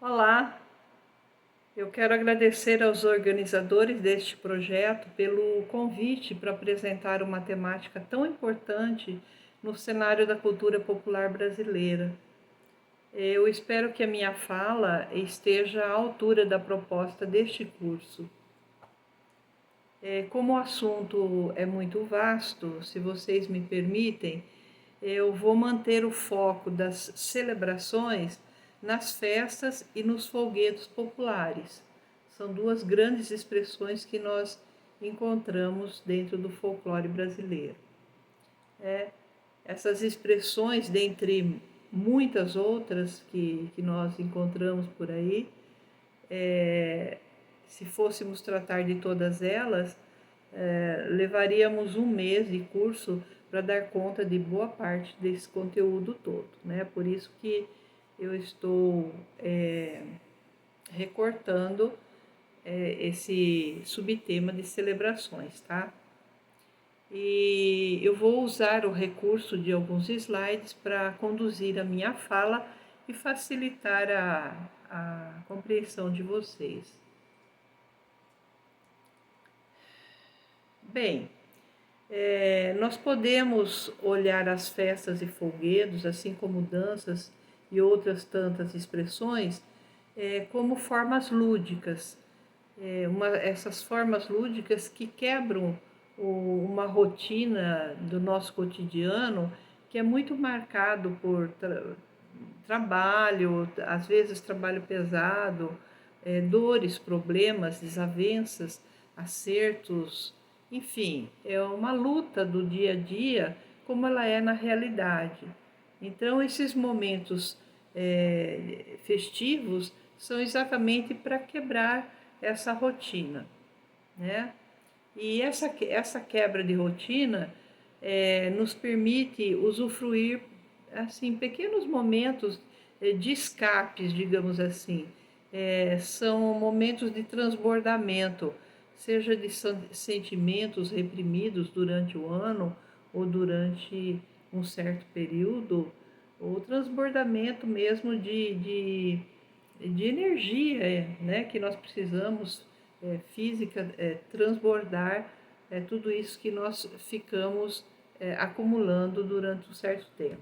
Olá, eu quero agradecer aos organizadores deste projeto pelo convite para apresentar uma temática tão importante no cenário da cultura popular brasileira. Eu espero que a minha fala esteja à altura da proposta deste curso. Como o assunto é muito vasto, se vocês me permitem, eu vou manter o foco das celebrações nas festas e nos folguedos populares. São duas grandes expressões que nós encontramos dentro do folclore brasileiro. Essas expressões, dentre muitas outras que nós encontramos por aí, se fôssemos tratar de todas elas, levaríamos um mês de curso para dar conta de boa parte desse conteúdo todo, né? Por isso que eu estou recortando esse subtema de celebrações, tá? E eu vou usar o recurso de alguns slides para conduzir a minha fala e facilitar a compreensão de vocês. Bem, nós podemos olhar as festas e folguedos, assim como danças e outras tantas expressões, como formas lúdicas. Essas formas lúdicas que quebram uma rotina do nosso cotidiano, que é muito marcado por trabalho, às vezes trabalho pesado, dores, problemas, desavenças, acertos, enfim, é uma luta do dia a dia como ela é na realidade. Então, esses momentos festivos são exatamente para quebrar essa rotina, né? E essa quebra de rotina nos permite usufruir assim pequenos momentos de escapes, digamos assim. São momentos de transbordamento, seja de sentimentos reprimidos durante o ano ou durante um certo período, ou transbordamento mesmo de energia, né, que nós precisamos, física, transbordar tudo isso que nós ficamos acumulando durante um certo tempo,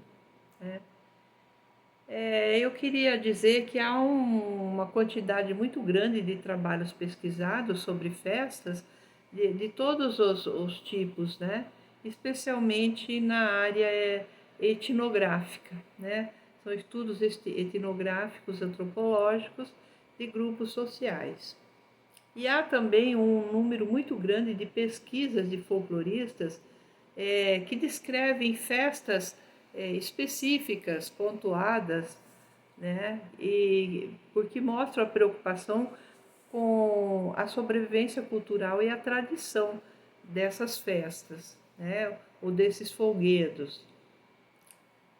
né? Eu queria dizer que há uma quantidade muito grande de trabalhos pesquisados sobre festas de todos os tipos, né? Especialmente na área etnográfica, né? São estudos etnográficos, antropológicos de grupos sociais. E há também um número muito grande de pesquisas de folcloristas que descrevem festas específicas, pontuadas, né? E porque mostram a preocupação com a sobrevivência cultural e a tradição dessas festas, né? Ou desses folguedos.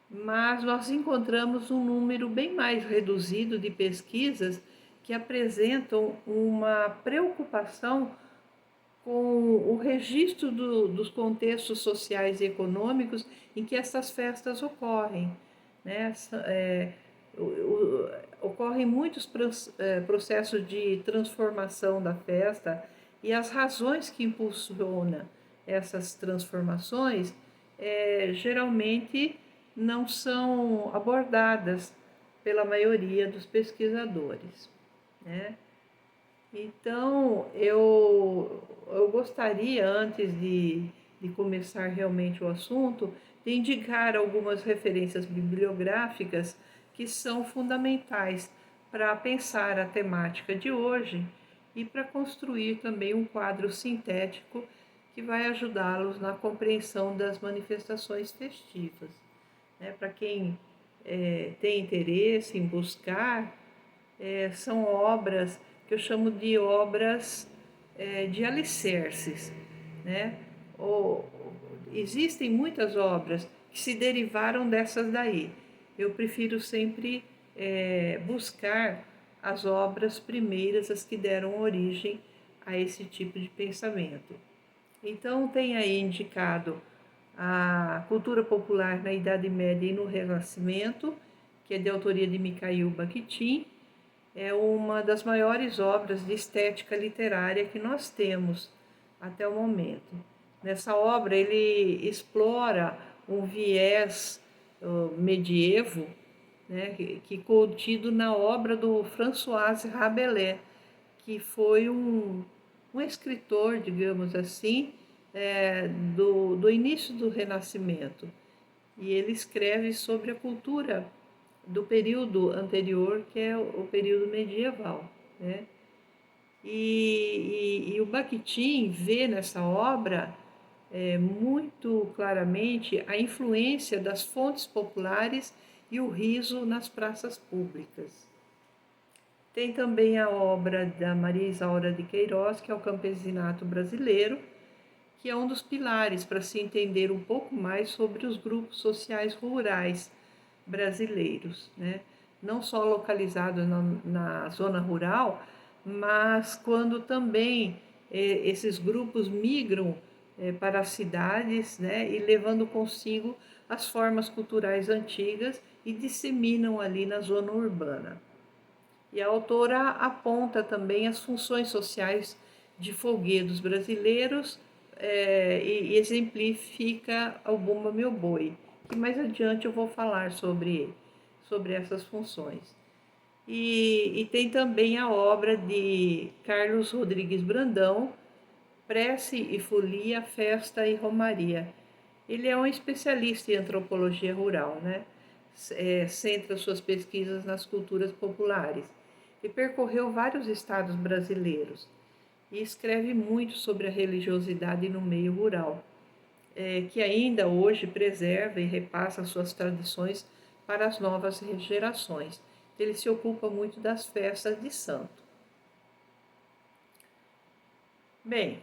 Mas nós encontramos um número bem mais reduzido de pesquisas que apresentam uma preocupação com o registro dos contextos sociais e econômicos em que essas festas ocorrem, né? Ocorrem muitos processos de transformação da festa e as razões que impulsionam essas transformações geralmente não são abordadas pela maioria dos pesquisadores, né? Então, eu gostaria, antes de começar realmente o assunto, de indicar algumas referências bibliográficas que são fundamentais para pensar a temática de hoje e para construir também um quadro sintético que vai ajudá-los na compreensão das manifestações festivas, né? Para quem tem interesse em buscar, são obras que eu chamo de obras de alicerces, né? Existem muitas obras que se derivaram dessas daí. Eu prefiro sempre buscar as obras primeiras, as que deram origem a esse tipo de pensamento. Então, tem aí indicado a cultura popular na Idade Média e no Renascimento, que é de autoria de Mikhail Bakhtin, é uma das maiores obras de estética literária que nós temos até o momento. Nessa obra ele explora um viés medievo, né, que contido na obra do François Rabelais, que foi um escritor, digamos assim, do início do Renascimento. E ele escreve sobre a cultura do período anterior, que é o período medieval, né? E o Bakhtin vê nessa obra muito claramente a influência das fontes populares e o riso nas praças públicas. Tem também a obra da Maria Isaura de Queiroz, que é o Campesinato Brasileiro, que é um dos pilares para se entender um pouco mais sobre os grupos sociais rurais brasileiros, né? Não só localizados na zona rural, mas quando também esses grupos migram para as cidades, né? E levando consigo as formas culturais antigas e disseminam ali na zona urbana. E a autora aponta também as funções sociais de folguedos brasileiros e exemplifica o Bumba Meu Boi, que mais adiante eu vou falar sobre essas funções. E tem também a obra de Carlos Rodrigues Brandão, Prece e Folia, Festa e Romaria. Ele é um especialista em antropologia rural, né? Centra suas pesquisas nas culturas populares e percorreu vários estados brasileiros e escreve muito sobre a religiosidade no meio rural, que ainda hoje preserva e repassa suas tradições para as novas gerações. Ele se ocupa muito das festas de santo. Bem,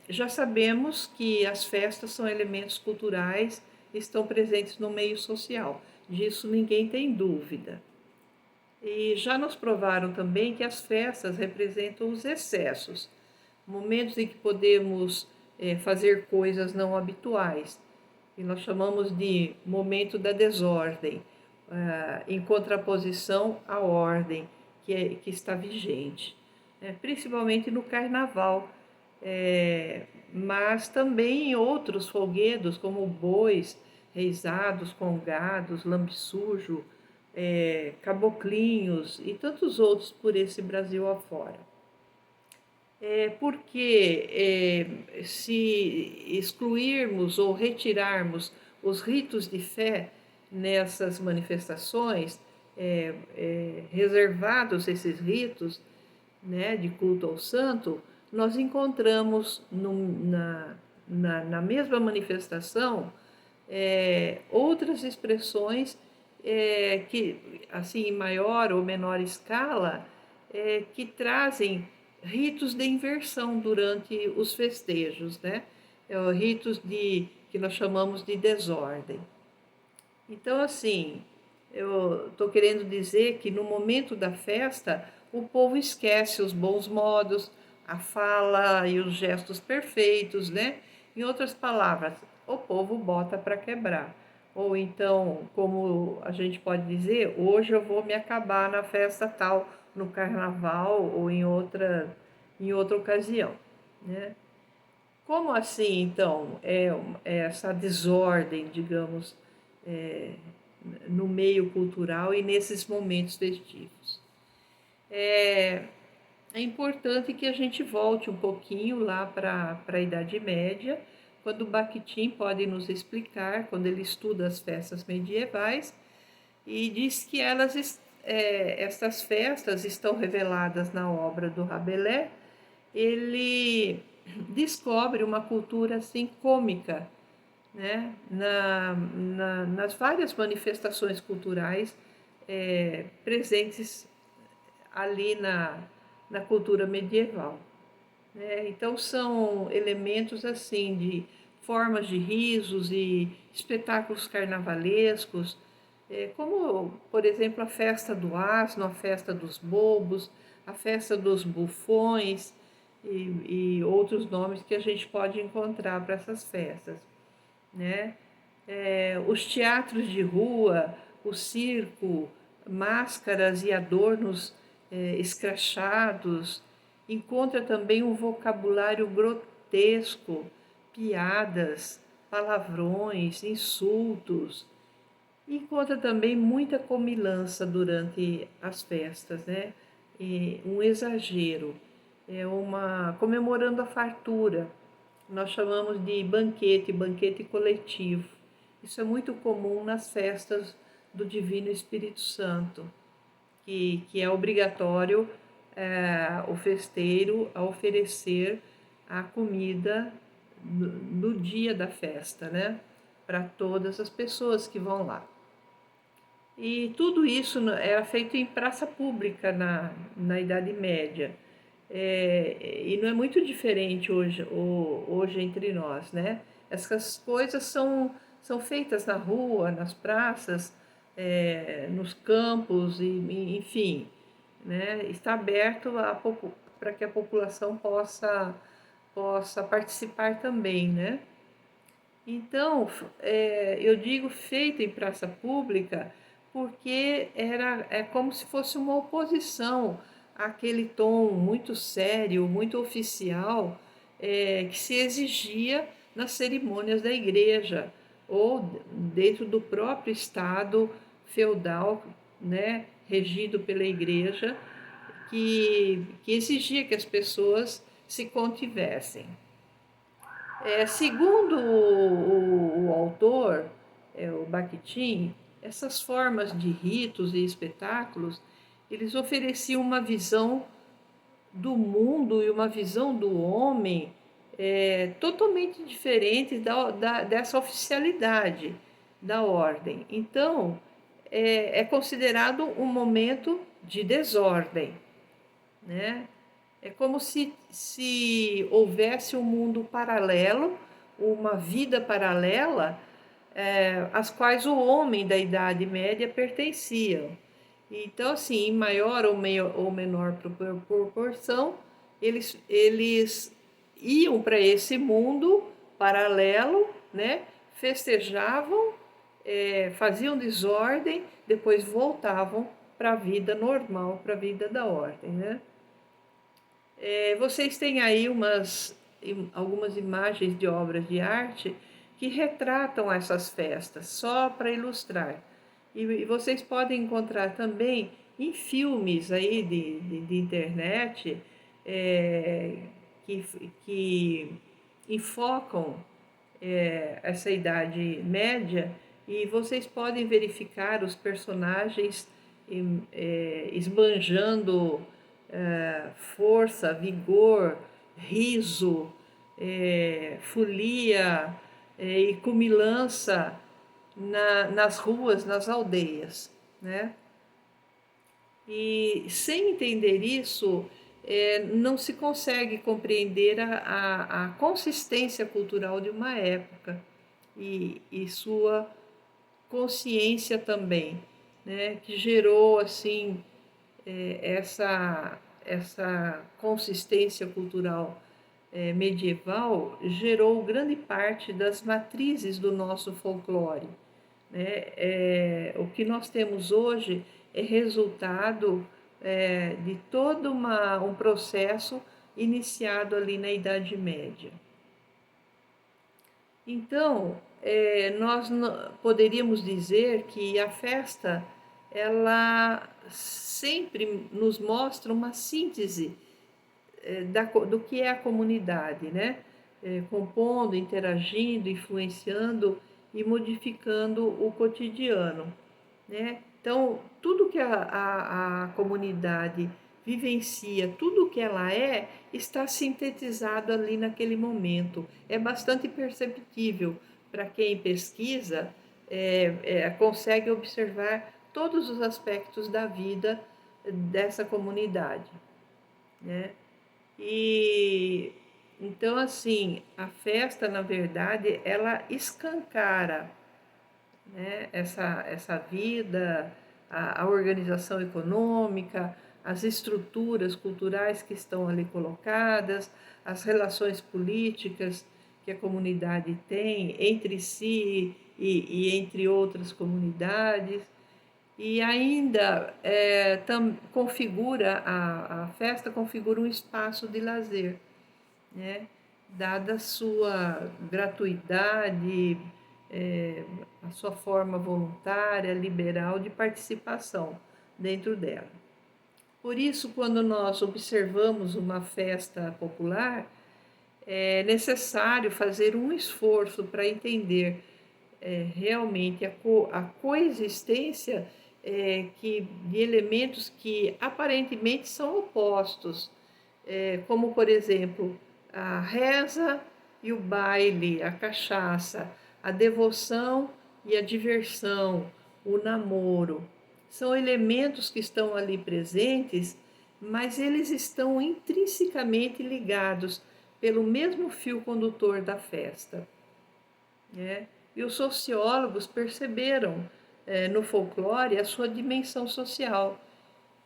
já sabemos que as festas são elementos culturais e estão presentes no meio social. Disso ninguém tem dúvida. E já nos provaram também que as festas representam os excessos, momentos em que podemos fazer coisas não habituais, e nós chamamos de momento da desordem, em contraposição à ordem que está vigente, principalmente no carnaval, mas também em outros folguedos, como bois, reisados, congados, lambe-sujo, caboclinhos e tantos outros por esse Brasil afora. Porque se excluirmos ou retirarmos os ritos de fé nessas manifestações, reservados esses ritos, né, de culto ao santo, nós encontramos na mesma manifestação outras expressões que, assim, em maior ou menor escala, que trazem ritos de inversão durante os festejos, né? Ritos que nós chamamos de desordem. Então, assim, eu estou querendo dizer que no momento da festa, o povo esquece os bons modos, a fala e os gestos perfeitos, né? Em outras palavras, o povo bota para quebrar. Ou então, como a gente pode dizer, hoje eu vou me acabar na festa tal, no carnaval ou em outra ocasião, né? Como assim, então, essa desordem, digamos, no meio cultural e nesses momentos festivos? É importante que a gente volte um pouquinho lá para a Idade Média, quando Bakhtin pode nos explicar, quando ele estuda as festas medievais, e diz que estas festas estão reveladas na obra do Rabelais. Ele descobre uma cultura assim cômica, né? Nas várias manifestações culturais presentes ali na cultura medieval, né? Então são elementos assim de formas de risos e espetáculos carnavalescos, como, por exemplo, a festa do asno, a festa dos bobos, a festa dos bufões e outros nomes que a gente pode encontrar para essas festas, né? Os teatros de rua, o circo, máscaras e adornos escrachados. Encontra também um vocabulário grotesco, piadas, palavrões, insultos. Encontra também muita comilança durante as festas, né? E um exagero, comemorando a fartura. Nós chamamos de banquete, banquete coletivo. Isso é muito comum nas festas do Divino Espírito Santo, que é obrigatório o festeiro a oferecer a comida no dia da festa, né? Para todas as pessoas que vão lá. E tudo isso era feito em praça pública na Idade Média. E não é muito diferente hoje entre nós, né? Essas coisas são feitas na rua, nas praças, nos campos, enfim, né? Está aberto para que a população possa participar também, né? Então, eu digo feito em praça pública porque é como se fosse uma oposição àquele tom muito sério, muito oficial, que se exigia nas cerimônias da igreja ou dentro do próprio Estado feudal, né, regido pela igreja, que exigia que as pessoas se contivessem. Segundo o autor, o Bakhtin, essas formas de ritos e espetáculos, eles ofereciam uma visão do mundo e uma visão do homem totalmente diferente dessa oficialidade da ordem. Então, é considerado um momento de desordem, né? É como se houvesse um mundo paralelo, uma vida paralela, às quais o homem da Idade Média pertencia. Então, assim, em maior ou menor proporção, eles iam para esse mundo paralelo, né? Festejavam, faziam desordem, depois voltavam para a vida normal, para a vida da ordem, né? Vocês têm aí algumas imagens de obras de arte que retratam essas festas, só para ilustrar. E vocês podem encontrar também em filmes aí de internet que, que enfocam essa Idade Média, e vocês podem verificar os personagens esbanjando força, vigor, riso, folia e cumilança nas ruas, nas aldeias, né? E sem entender isso, não se consegue compreender a consistência cultural de uma época e sua consciência também, né? Que gerou assim essa consistência cultural medieval gerou grande parte das matrizes do nosso folclore, né? O que nós temos hoje é resultado de todo um processo iniciado ali na Idade Média. Então, nós poderíamos dizer que a festa, ela sempre nos mostra uma síntese do que é a comunidade, né? Compondo, interagindo, influenciando e modificando o cotidiano, né? Então, tudo que a comunidade vivencia, tudo que ela está sintetizado ali naquele momento. É bastante perceptível para quem pesquisa, consegue observar todos os aspectos da vida dessa comunidade, né? E então, assim, a festa, na verdade, ela escancara, né, essa vida, a organização econômica, as estruturas culturais que estão ali colocadas, as relações políticas que a comunidade tem entre si e entre outras comunidades. e ainda configura, a festa configura um espaço de lazer, né? Dada a sua gratuidade, a sua forma voluntária, liberal de participação dentro dela. Por isso, quando nós observamos uma festa popular, é necessário fazer um esforço para entender realmente a coexistência de elementos que aparentemente são opostos, como, por exemplo, a reza e o baile, a cachaça, a devoção e a diversão, o namoro. São elementos que estão ali presentes, mas eles estão intrinsecamente ligados pelo mesmo fio condutor da festa, né? E os sociólogos perceberam no folclore a sua dimensão social,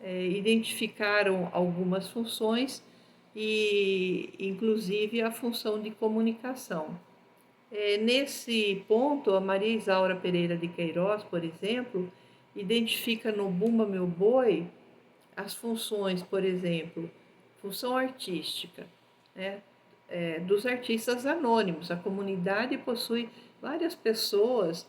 identificaram algumas funções e, inclusive, a função de comunicação. Nesse ponto, a Maria Isaura Pereira de Queiroz, por exemplo, identifica no Bumba Meu Boi as funções, por exemplo, função artística, né? Dos artistas anônimos. A comunidade possui várias pessoas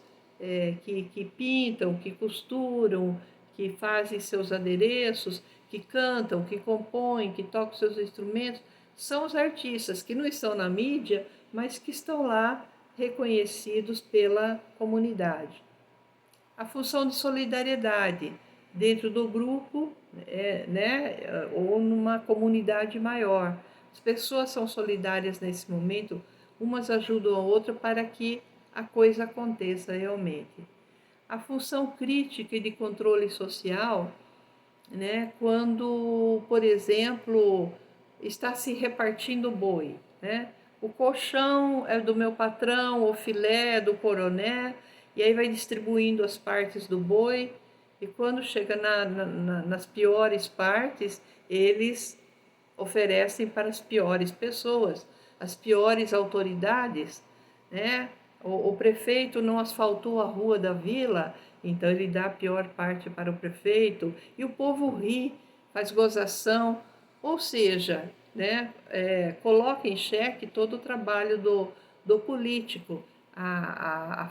que pintam, que costuram, que fazem seus adereços, que cantam, que compõem, que tocam seus instrumentos. São os artistas que não estão na mídia, mas que estão lá reconhecidos pela comunidade. A função de solidariedade dentro do grupo, né, ou numa comunidade maior. As pessoas são solidárias nesse momento, umas ajudam a outra para que a coisa aconteça realmente. A função crítica e de controle social, né, quando, por exemplo, está se repartindo o boi, né? O colchão é do meu patrão, o filé é do coroné, e aí vai distribuindo as partes do boi, e quando chega nas piores partes, eles oferecem para as piores pessoas, as piores autoridades, né? O prefeito não asfaltou a rua da vila, então ele dá a pior parte para o prefeito, e o povo ri, faz gozação, ou seja, né, coloca em xeque todo o trabalho do político, a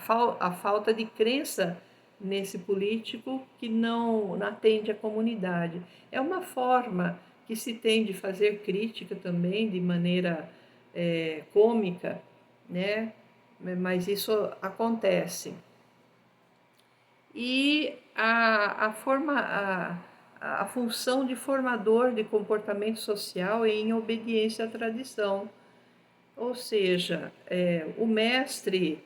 falta de crença nesse político que não atende a comunidade. É uma forma que se tem de fazer crítica também de maneira cômica, né? Mas isso acontece. E a função de formador de comportamento social é em obediência à tradição. Ou seja, o mestre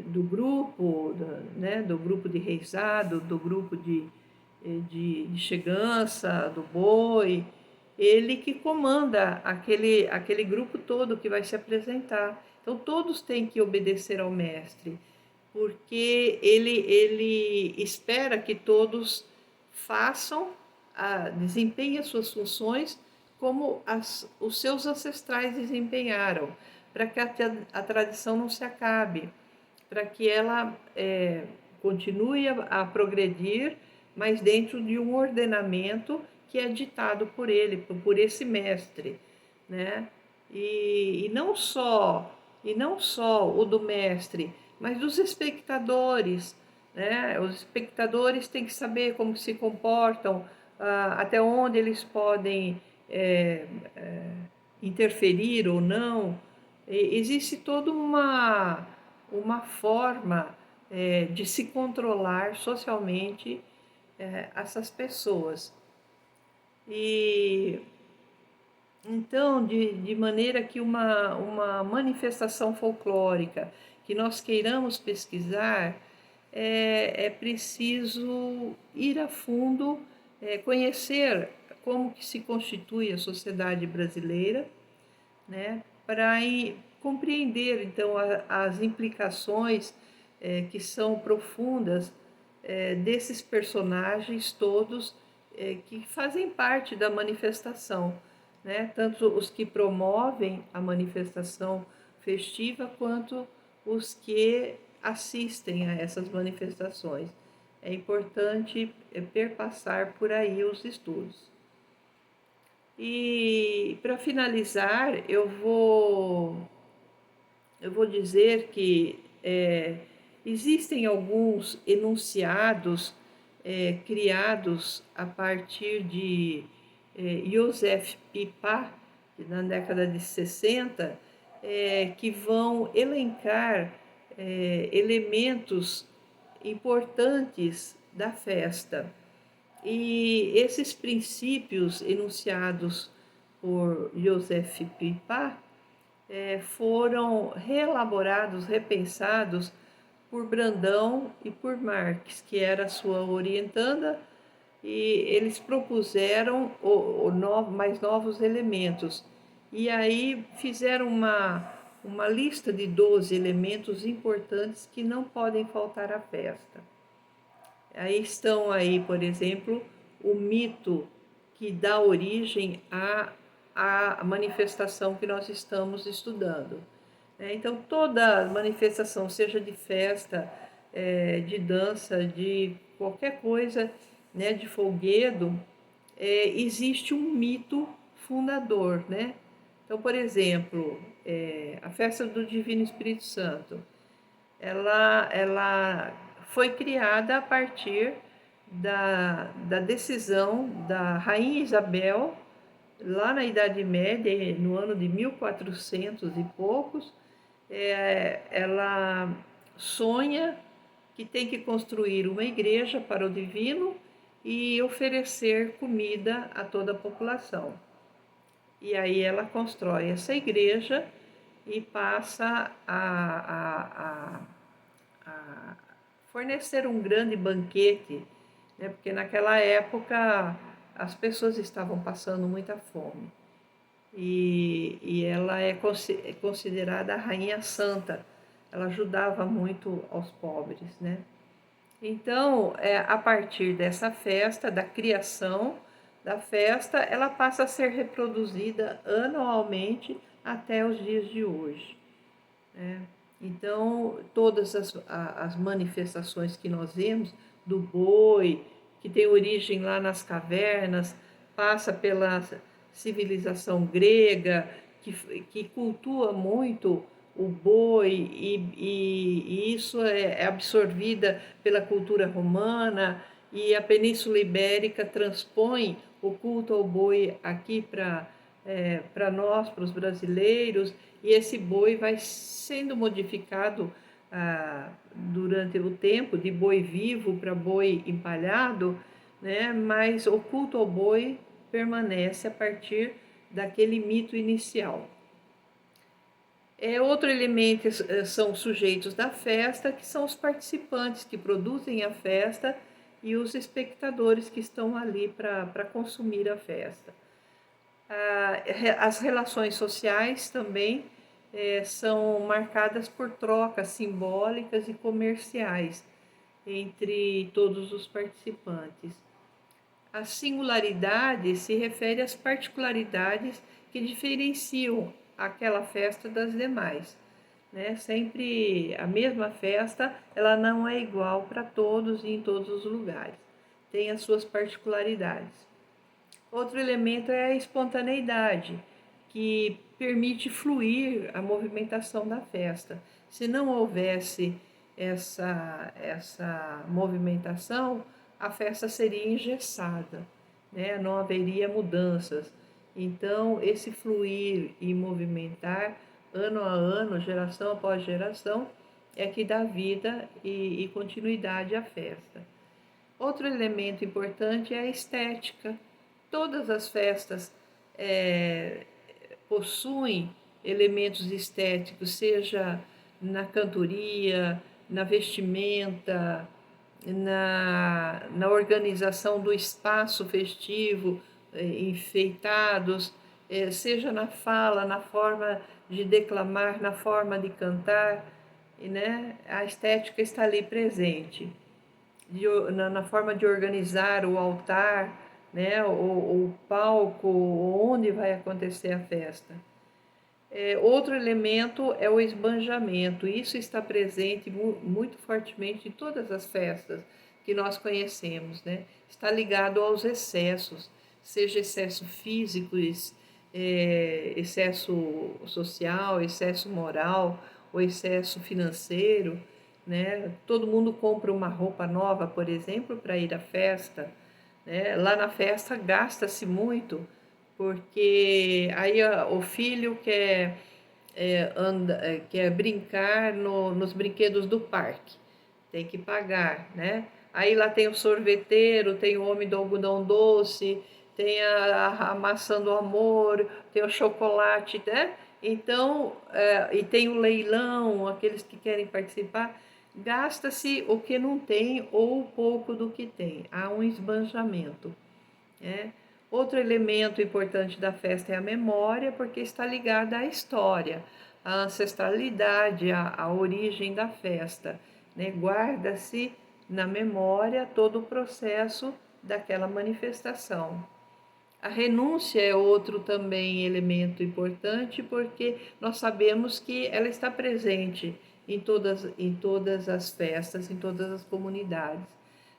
do grupo, né, do grupo de reizado, do grupo de chegança, do boi, ele que comanda aquele grupo todo que vai se apresentar. Então, todos têm que obedecer ao mestre, porque ele espera que todos façam, desempenhem as suas funções como os seus ancestrais desempenharam, para que a tradição não se acabe, para que ela continue a progredir, mas dentro de um ordenamento que é ditado por ele, por esse mestre, né? E não só o do mestre, mas dos espectadores, né? Os espectadores têm que saber como se comportam, até onde eles podem interferir ou não. Existe toda uma forma de se controlar socialmente essas pessoas. E então, de maneira que uma manifestação folclórica que nós queiramos pesquisar, é preciso ir a fundo, conhecer como que se constitui a sociedade brasileira, né, para compreender então as implicações que são profundas desses personagens todos que fazem parte da manifestação, né? Tanto os que promovem a manifestação festiva quanto os que assistem a essas manifestações. é importante perpassar por aí os estudos. E para finalizar, eu vou dizer que existem alguns enunciados criados a partir de Joseph Pippa, na década de 60, que vão elencar elementos importantes da festa. E esses princípios enunciados por Joseph Pippa foram reelaborados, repensados por Brandão e por Marx, que era sua orientanda, e eles propuseram mais novos elementos. E aí fizeram uma lista de 12 elementos importantes que não podem faltar à festa. Aí estão aí, por exemplo, o mito que dá origem à manifestação que nós estamos estudando. Então, toda manifestação, seja de festa, de dança, de qualquer coisa, né, de folguedo, existe um mito fundador, né? Então, por exemplo, a festa do Divino Espírito Santo, ela foi criada a partir da decisão da Rainha Isabel, lá na Idade Média, no ano de 1400 e poucos. Ela sonha que tem que construir uma igreja para o divino e oferecer comida a toda a população. E aí ela constrói essa igreja e passa a fornecer um grande banquete, né? Porque naquela época as pessoas estavam passando muita fome. E ela é considerada a rainha santa. Ela ajudava muito aos pobres, né? Então, a partir dessa festa, da criação da festa, ela passa a ser reproduzida anualmente até os dias de hoje, né? Então, todas as manifestações que nós vemos do boi, que tem origem lá nas cavernas, passa pela civilização grega, que cultua muito o boi, e isso é absorvida pela cultura romana, e a Península Ibérica transpõe o culto ao boi aqui para nós, para os brasileiros, e esse boi vai sendo modificado durante o tempo, de boi vivo para boi empalhado, né? Mas o culto ao boi permanece a partir daquele mito inicial. Outro elemento são os sujeitos da festa, que são os participantes que produzem a festa e os espectadores que estão ali para consumir a festa. As relações sociais também são marcadas por trocas simbólicas e comerciais entre todos os participantes. A singularidade se refere às particularidades que diferenciam aquela festa das demais, né? Sempre a mesma festa, ela não é igual para todos e em todos os lugares, tem as suas particularidades. Outro elemento é a espontaneidade, que permite fluir a movimentação da festa. Se não houvesse essa movimentação, a festa seria engessada, né? Não haveria mudanças. Então, esse fluir e movimentar, ano a ano, geração após geração, é que dá vida e continuidade à festa. Outro elemento importante é a estética. Todas as festas possuem elementos estéticos, seja na cantoria, na vestimenta, na organização do espaço festivo, enfeitados, seja na fala, na forma de declamar, na forma de cantar, né? A estética está ali presente. Na forma de organizar o altar, né? O palco, onde vai acontecer a festa. Outro elemento é o esbanjamento. Isso está presente muito fortemente em todas as festas que nós conhecemos, né? Está ligado aos excessos, seja excesso físico, excesso social, excesso moral, ou excesso financeiro, né? Todo mundo compra uma roupa nova, por exemplo, para ir à festa, né? Lá na festa gasta-se muito, porque aí o filho quer brincar nos brinquedos do parque, tem que pagar, né? Aí lá tem o sorveteiro, tem o homem do algodão doce, tem a maçã do amor, tem o chocolate, né? Então, e tem o leilão, aqueles que querem participar, gasta-se o que não tem ou pouco do que tem, há um esbanjamento, né? Outro elemento importante da festa é a memória, porque está ligada à história, à ancestralidade, à origem da festa, né? Guarda-se na memória todo o processo daquela manifestação. A renúncia é outro também elemento importante, porque nós sabemos que ela está presente em todas as festas, em todas as comunidades,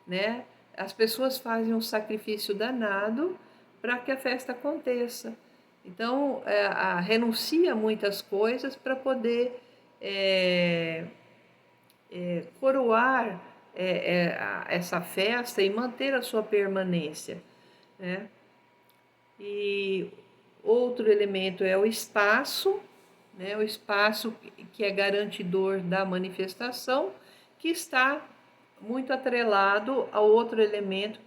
né? As pessoas fazem um sacrifício danado para que a festa aconteça. Então, renuncia a muitas coisas para poder coroar essa festa e manter a sua permanência, né? E outro elemento é o espaço, né? O espaço que é garantidor da manifestação, que está muito atrelado ao outro elemento